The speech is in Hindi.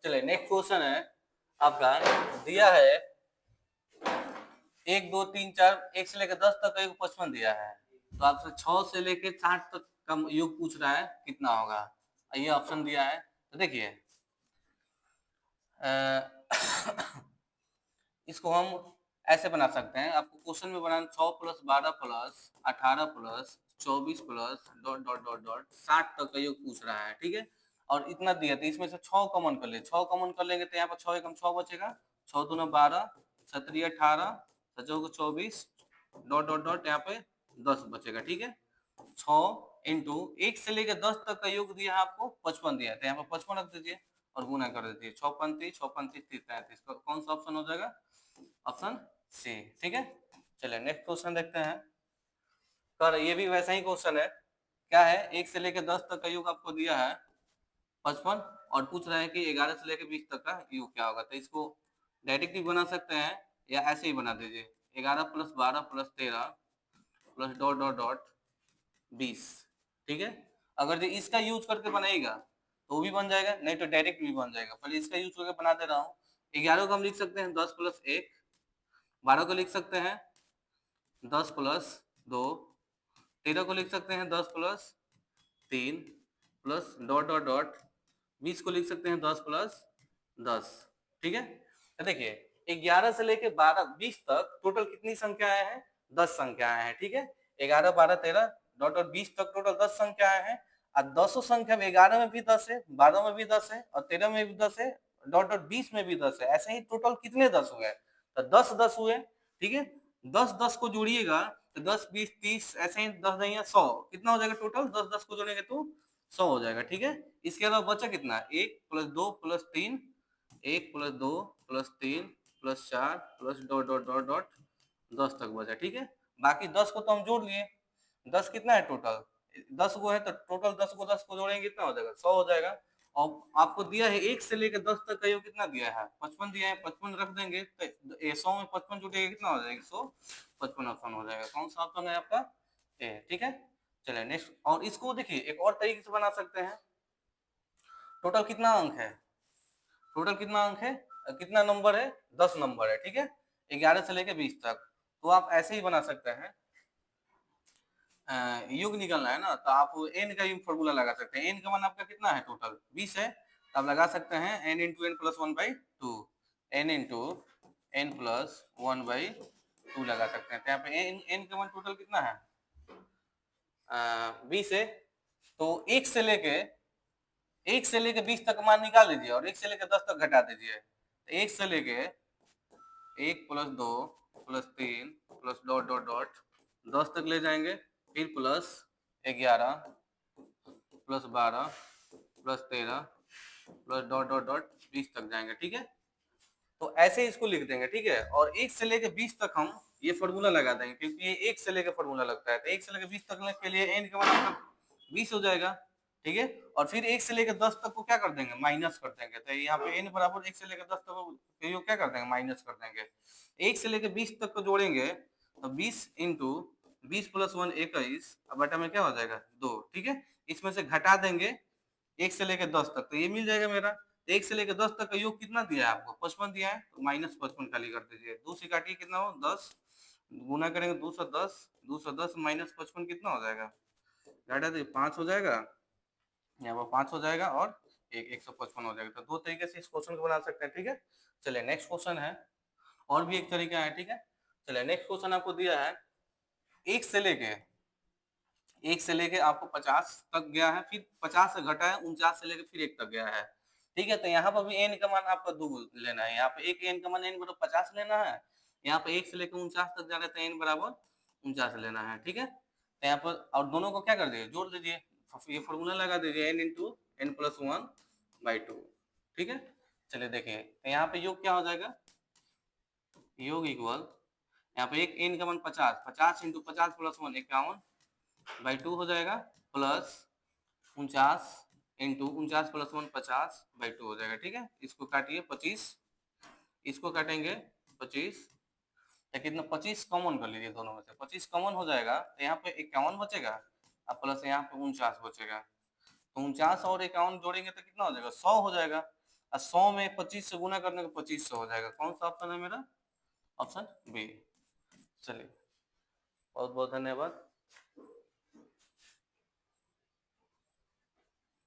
चलिए नेक्स्ट क्वेश्चन है आपका, दिया है 1 2 3 4 1 से लेकर 10 तक का योग 55 दिया है, तो आपसे 6 से लेकर 60 तक का योग पूछ रहा है कितना होगा। ये ऑप्शन दिया है, तो देखिए इसको हम ऐसे बना सकते हैं, आपको क्वेश्चन में बनाना 6 plus 12 plus 18 plus 24 plus dot dot dot dot 60 तक का योग पूछ रहा है, ठीक है। और इतना दिया तो इसमें से 6 कॉमन कर ले, 6 कॉमन कर लेंगे तो यहाँ पर 6 एकम 6 बचेगा, 6 दूना 12 7 18 7 24 डॉट डॉट डॉट यहाँ पे 10 बचेगा, ठीक है। 6 इंटू 1 से लेकर 10 तक का योग दिया है आपको 55 दिया है, तो यहाँ पर 55 रख दीजिए और गुना कर दीजिए, 6 पंती 6 पंती 33, कौन सा ऑप्शन हो जाएगा, ऑप्शन सी, ठीक है। चलिए नेक्स्ट क्वेश्चन देखते हैं। कर ये भी वैसा ही क्वेश्चन है, क्या है 1 से लेकर 10 तक का योग आपको दिया है 55 और पूछ रहा है कि 11 से लेकर 20 तक का योग क्या होगा, तो इसको डायरेक्ट भी बना सकते हैं या ऐसे ही बना दीजिए, 11 plus 12 plus 13 plus dot dot dot 20, ठीक है। अगर जो इसका यूज करके बनाएगा तो वो भी बन जाएगा, नहीं तो डायरेक्ट भी बन जाएगा। पहले इसका यूज करके बना दे रहा हूँ। 11 को हम लिख सकते हैं 10 प्लस 1, 12 को लिख सकते हैं 10 प्लस 2, 13 को लिख सकते हैं 10 plus 3 plus dot dot dot 20 को लिख सकते हैं 10 प्लस 10, ठीक है। तो देखिए 11 से लेके 12 20 तक टोटल कितनी संख्याएं हैं, 10 संख्याएं हैं, ठीक है। 11 12 13 डॉट डॉट 20 तक टोटल 10 संख्याएं हैं, और 10 संख्या में 11 में भी 10 है, 12 में भी 10 है और 13 में भी 10 है, डॉट डॉट 20 में भी 10 है, ऐसे ही टोटल कितने 10 हुए, तो 10 10 हुए, ठीक है। 10 10 को जोड़िएगा तो 10 20 30 ऐसे ही 10 नहीं 100, कितना हो जाएगा टोटल, 10 10 को जोड़ेंगे तो 100 हो जाएगा, ठीक है। इसके अलावा बचा कितना, 1 plus 2 plus 3, 1 plus 2 plus 3 plus 4 plus dot dot dot dot 10 तक बचा, ठीक है। बाकी 10 को तो हम जोड़ लिए, 10 कितना है टोटल, 10 को है तो टोटल 10 को जोड़ेंगे कितना हो जाएगा, 100 हो जाएगा। और आपको दिया है 1 से लेकर 10 तक का योग कितना दिया है, 55 दिया है, 55 रख देंगे तो 100 में 55 जुटेगा कितना हो जाएगा, 155 ऑप्शन हो जाएगा, कौन सा ऑप्शन है आपका, ए, ठीक है। चलिए नेक्स्ट, और इसको देखिए एक और तरीके से बना सकते हैं। टोटल कितना अंक है, टोटल कितना अंक है, कितना नंबर है, 10 नंबर है, ठीक है। 11 से लेकर 20 तक, तो आप ऐसे ही बना सकते हैं। योग निकलना है ना, तो आप n का योग फॉर्मूला लगा सकते हैं। n का मान आपका कितना है, टोटल 20 है, तो आप लगा सकते हैं n into N plus 1/2, n into N plus 1/2 लगा सकते हैं। तो यहाँ पे n का मान टोटल कितना है, 20 है, तो 1 से लेके 20 तक मान निकाल दीजिए और 1 से लेके 10 तक घटा दीजिए, तो 1 से लेके 1 plus 2 plus 3 plus dot dot dot 10 तक ले जाएंगे, फिर plus 11 plus 12 plus 13 plus dot dot dot 20 तक जाएंगे, ठीक है। तो ऐसे ही इसको लिख देंगे, ठीक है। और 1 से लेके 20 तक हम ये फॉर्मूला लगा देंगे, क्योंकि ये 1 से लेके फॉर्मूला लगता है, तो 1 से लेके 20 तक के लिए n का मान आपका 20 हो जाएगा, ठीक है। और फिर 1 से लेकर 10 तक को क्या कर देंगे, माइनस कर देंगे, तो यहाँ पे n बराबर 1 से लेकर 10 तक को क्या कर देंगे, माइनस कर देंगे। 1 से लेकर 20 तक को जोड़ेंगे तो 20 इंटू 20 प्लस 1 21, अब बटा में क्या हो जाएगा 2, ठीक है। इसमें से घटा देंगे 1 से लेकर 10 तक, तो ये मिल जाएगा मेरा। 1 से लेकर 10 तक का योग कितना दिया है आपको, 55 दिया है, तो माइनस 55 खाली कर दीजिए, 2 से काटिए कितना हो 10, गुना करेंगे 210 माइनस 55 कितना हो जाएगा, घटा दीजिए 5 हो जाएगा, यहाँ पर 5 हो जाएगा और 155 हो जाएगा। तो दो तरीके से इस क्वेश्चन को बना सकते हैं, ठीक है। चलिए नेक्स्ट क्वेश्चन है, और भी एक तरीका है, ठीक है। चलिए नेक्स्ट क्वेश्चन आपको दिया है 1 से लेके 1 से लेके आपको 50 तक गया है, फिर 50 से घटा है 49 से लेके फिर 1 तक गया है, ठीक है। तो यहाँ पर भी n का मान आपका 2 लेना है, यहाँ पे एक n का मान n बराबर 50 लेना है, यहाँ पे 1 से लेकर 49 तक जा रहे थे n बराबर 49 लेना है, ठीक है। तो यहाँ पर और दोनों को क्या कर दीजिए, जोड़ दीजिए, ये फॉर्मूला लगा दीजिए n इंटू एन प्लस 1/2, ठीक है। चलिए देखिए, तो यहाँ पे योग क्या हो जाएगा, योग इक्वल यहाँ पे एक n का मान 50, 50 इंटू 50 प्लस 1 51/2 हो जाएगा, प्लस 49 इंटू 49 प्लस 1 50/2 हो जाएगा, ठीक है। इसको काटिए 25, इसको काटेंगे 25, या कितना 25 कॉमन कर लीजिए, दोनों में से 25 कॉमन हो जाएगा, तो यहाँ पे 51 बचेगा और प्लस यहाँ पे 49 बचेगा, तो 49 और 51 जोड़ेंगे तो कितना हो जाएगा 100 हो जाएगा। और 100 में 25 से गुना करने को 2500 हो जाएगा। कौन सा ऑप्शन है मेरा? Option B. चलिए, बहुत बहुत धन्यवाद।